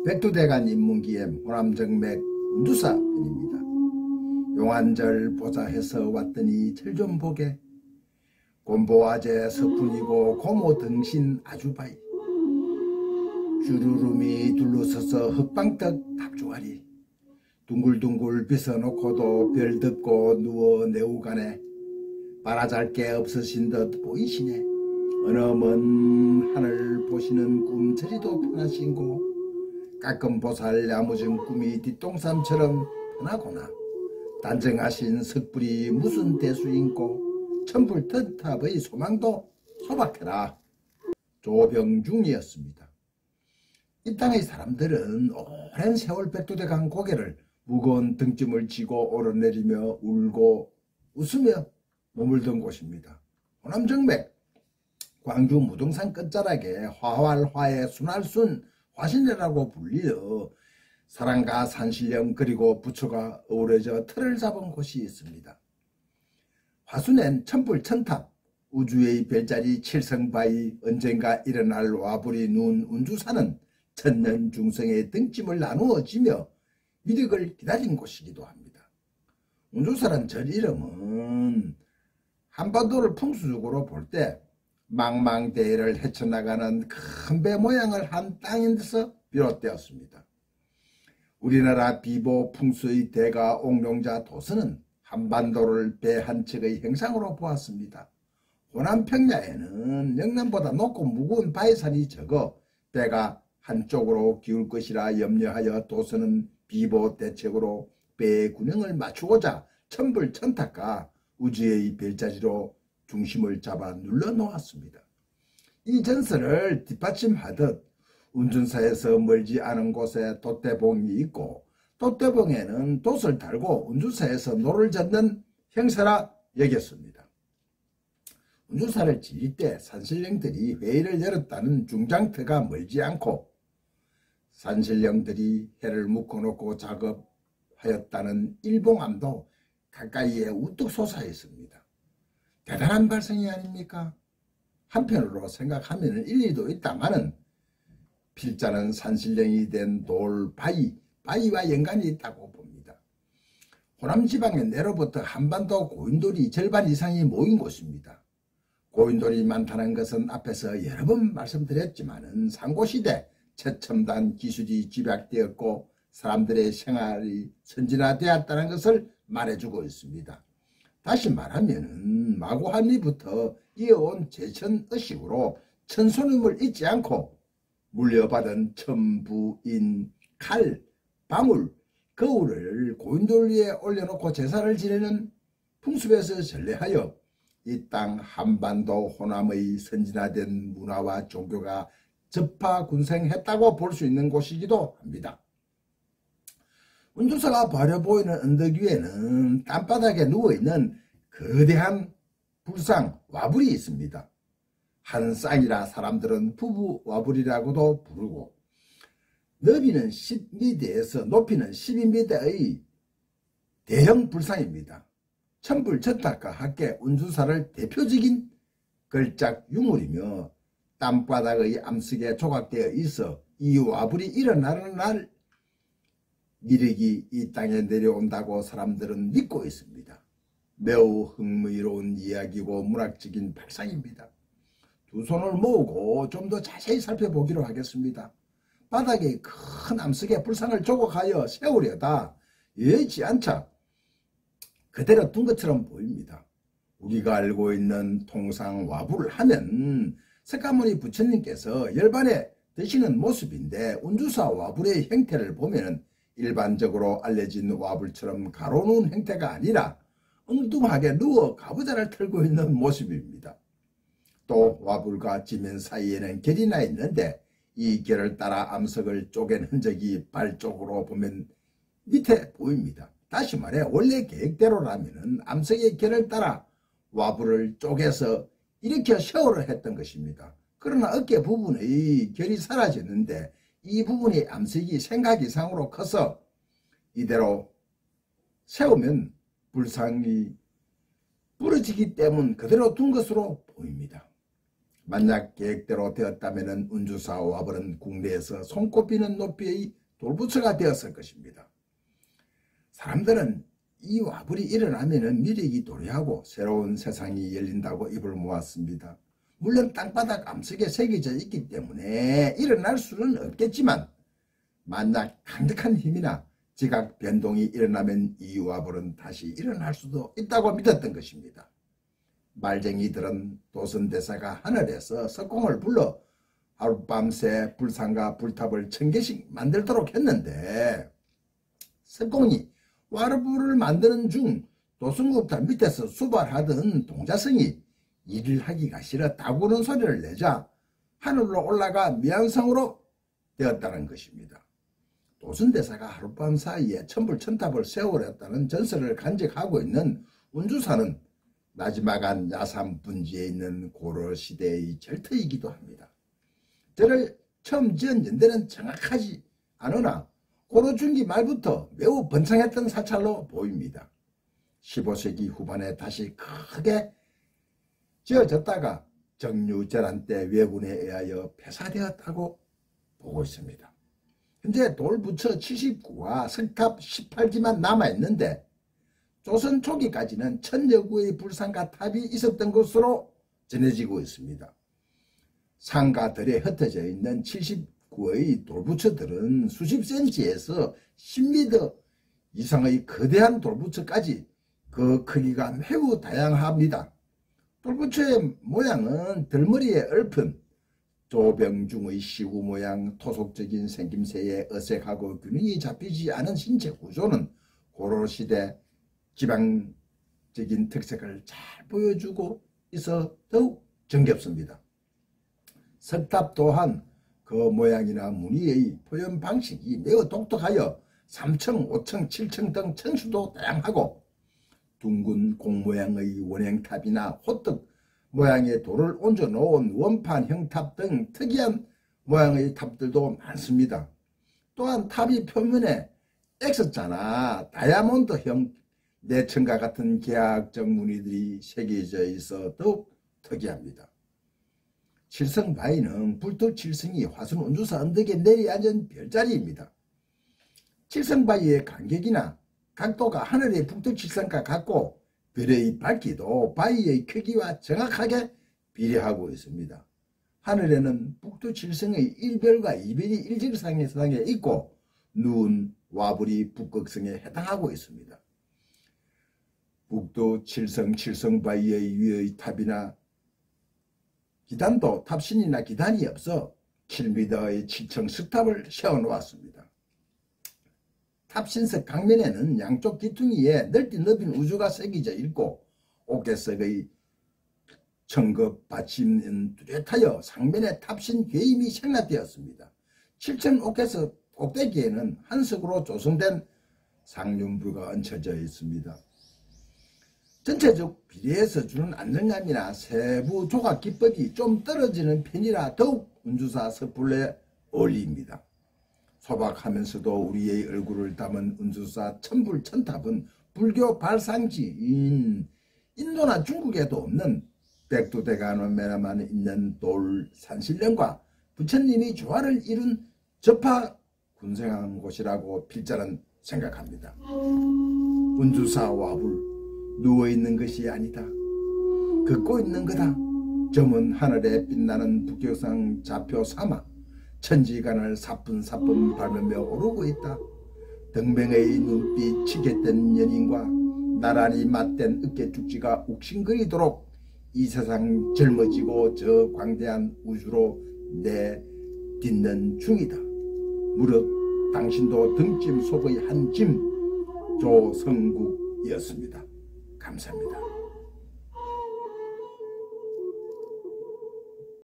백두대간 인문기엠 호남정맥 운두사 편입니다. 용한절 보자 해서 왔더니 절 좀 보게. 곰보아제 석훈이고 고모 등신 아주바이. 주르름이 둘러서서 흑방떡 답주하리. 둥글둥글 빗어놓고도 별 덮고 누워 내우가네. 바라잘게 없으신 듯 보이시네. 어느 먼 하늘 보시는 꿈 저리도 편하신고 가끔 보살 야무진 꿈이 뒷동산처럼 편하구나. 단정하신 석불이 무슨 대수인고 천불턴탑의 소망도 소박해라. 조병중이었습니다. 이 땅의 사람들은 오랜 세월 백두대간 고개를 무거운 등짐을 지고 오르내리며 울고 웃으며 머물던 곳입니다. 호남정맥, 광주 무등산 끝자락에 화활화의 순할순 화신례라고 불리어 사랑과 산신령 그리고 부처가 어우러져 틀을 잡은 곳이 있습니다. 화순엔 천불천탑, 우주의 별자리 칠성바위, 언젠가 일어날 와불이 누운 운주사는 천년 중생의 등짐을 나누어 지며 미륵을 기다린 곳이기도 합니다. 운주사란 절 이름은 한반도를 풍수적으로 볼 때 망망대해를 헤쳐나가는 큰 배 모양을 한 땅에서 비롯되었습니다. 우리나라 비보 풍수의 대가 옥룡자 도서는 한반도를 배 한 척의 형상으로 보았습니다. 호남평야에는 영남보다 높고 무거운 바위산이 적어 배가 한쪽으로 기울 것이라 염려하여 도서는 비보 대책으로 배의 균형을 맞추고자 천불천탑과 우주의 별자리로 중심을 잡아 눌러 놓았습니다. 이 전설을 뒷받침하듯 운준사에서 멀지 않은 곳에 돛대봉이 있고 돛대봉에는 돛을 달고 운준사에서 노를 젓는 형세라 여겼습니다. 운준사를 지을 때 산신령들이 회의를 열었다는 중장터가 멀지 않고 산신령들이 해를 묶어놓고 작업하였다는 일봉암도 가까이에 우뚝 솟아있습니다. 대단한 발성이 아닙니까? 한편으로 생각하면 일리도 있다마는 필자는 산신령이 된 돌, 바위와 연관이 있다고 봅니다. 호남지방의 내로부터 한반도 고인돌이 절반 이상이 모인 곳입니다. 고인돌이 많다는 것은 앞에서 여러 번 말씀드렸지만은 상고시대 최첨단 기술이 집약되었고 사람들의 생활이 선진화되었다는 것을 말해주고 있습니다. 다시 말하면 마구한리부터 이어온 제천의식으로 천손임을 잊지 않고 물려받은 천부인, 칼, 방울, 거울을 고인돌 위에 올려놓고 제사를 지내는 풍습에서 전래하여 이 땅 한반도 호남의 선진화된 문화와 종교가 접하군생했다고 볼 수 있는 곳이기도 합니다. 운주사가 바려 보이는 언덕 위에는 땅바닥에 누워있는 거대한 불상 와불이 있습니다. 한 쌍이라 사람들은 부부 와불이라고도 부르고 너비는 10m에서 높이는 12m의 대형 불상입니다. 천불천탑과 함께 운주사를 대표적인 걸작 유물이며 땅바닥의 암석에 조각되어 있어 이 와불이 일어나는 날 미륵이 이 땅에 내려온다고 사람들은 믿고 있습니다. 매우 흥미로운 이야기고 문학적인 발상입니다. 두 손을 모으고 좀 더 자세히 살펴보기로 하겠습니다. 바닥에 큰 암석에 불상을 조각하여 세우려다 여의치 않자 그대로 둔 것처럼 보입니다. 우리가 알고 있는 통상 와불을 하면 석가모니 부처님께서 열반에 드시는 모습인데 운주사 와불의 형태를 보면 일반적으로 알려진 와불처럼 가로놓은 형태가 아니라 엉뚱하게 누워 가부좌를 털고 있는 모습입니다. 또 와불과 지면 사이에는 결이 나 있는데 이 결을 따라 암석을 쪼갠 흔적이 발 쪽으로 보면 밑에 보입니다. 다시 말해 원래 계획대로라면 암석의 결을 따라 와불을 쪼개서 일으켜 샤워를 했던 것입니다. 그러나 어깨 부분의 결이 사라졌는데 이 부분이 암석이 생각 이상으로 커서 이대로 세우면 불상이 부러지기 때문에 그대로 둔 것으로 보입니다. 만약 계획대로 되었다면 운주사 와벌은 국내에서 손꼽히는 높이의 돌부처가 되었을 것입니다. 사람들은 이 와불이 일어나면 미래가 도래하고 새로운 세상이 열린다고 입을 모았습니다. 물론 땅바닥 암석에 새겨져 있기 때문에 일어날 수는 없겠지만 만약 강력한 힘이나 지각 변동이 일어나면 이 와불은 다시 일어날 수도 있다고 믿었던 것입니다. 말쟁이들은 도선대사가 하늘에서 석공을 불러 하룻밤새 불상과 불탑을 1000개씩 만들도록 했는데 석공이 와불을 만드는 중 도승국탑 밑에서 수발하던 동자성이 일을 하기가 싫었다고는 소리를 내자 하늘로 올라가 미안성으로 되었다는 것입니다. 도선대사가 하룻밤 사이에 천불천탑을 세우렸다는 전설을 간직하고 있는 운주사는 나지막한 야산 분지에 있는 고려시대의 절터이기도 합니다. 저를 처음 지은 연대는 정확하지 않으나 고려중기 말부터 매우 번창했던 사찰로 보입니다. 15세기 후반에 다시 크게 지어졌다가 정유재란 때 왜군에 의하여 폐사되었다고 보고 있습니다. 현재 돌부처 79와 석탑 18기만 남아있는데 조선 초기까지는 1000여 구의 불상과 탑이 있었던 것으로 전해지고 있습니다. 상가들에 흩어져 있는 79의 돌부처들은 수십 센치에서 10m 이상의 거대한 돌부처까지 그 크기가 매우 다양합니다. 돌부처의 모양은 들머리에 얽힌 조병중의 시구 모양, 토속적인 생김새에 어색하고 균형이 잡히지 않은 신체 구조는 고려시대 지방적인 특색을 잘 보여주고 있어 더욱 정겹습니다. 석탑 또한 그 모양이나 무늬의 표현 방식이 매우 독특하여 3층, 5층, 7층 등 층수도 다양하고 둥근 공 모양의 원행탑이나 호떡 모양의 돌을 얹어 놓은 원판 형탑 등 특이한 모양의 탑들도 많습니다. 또한 탑이 표면에 X자나 다이아몬드형 내천과 같은 계약적 무늬들이 새겨져 있어 더욱 특이합니다. 칠성바위는 불토 칠성이 화순 운주사 언덕에 내려앉은 별자리입니다. 칠성바위의 간격이나 각도가 하늘의 북두 칠성과 같고 별의 밝기도 바위의 크기와 정확하게 비례하고 있습니다. 하늘에는 북두 칠성의 1별과 2별이 일직상에 있고 누운 와불이 북극성에 해당하고 있습니다. 북두 칠성 칠성바위의 위의 탑이나 기단도 탑신이나 기단이 없어 7m의 7층 석탑을 세워놓았습니다. 탑신석 강면에는 양쪽 기퉁이에 넓디 넓은 우주가 새겨져 있고 옥계석의 청급 받침은 뚜렷하여 상면에 탑신 괴임이 생략되었습니다. 7층 옥계석 꼭대기에는 한석으로 조성된 상륜불가 얹혀져 있습니다. 전체적 비례에서 주는 안정감이나 세부 조각 기법이 좀 떨어지는 편이라 더욱 운주사 섣불에 어울립니다. 소박하면서도 우리의 얼굴을 담은 운주사 천불천탑은 불교 발상지인 인도나 중국에도 없는 백두대간원면에만 있는 돌 산신령과 부처님이 조화를 이룬 접하 군생한 곳이라고 필자는 생각합니다. 운주사 와불 누워있는 것이 아니다. 걷고 있는 거다. 점은 하늘에 빛나는 북경상 좌표 삼아 천지간을 사뿐사뿐 밟으며 오르고 있다. 등병의 눈빛 치겠던 연인과 나란히 맞댄 어깨죽지가 욱신거리도록 이 세상 젊어지고 저 광대한 우주로 내딛는 중이다. 무릇 당신도 등짐 속의 한 짐 조성국이었습니다. 감사합니다.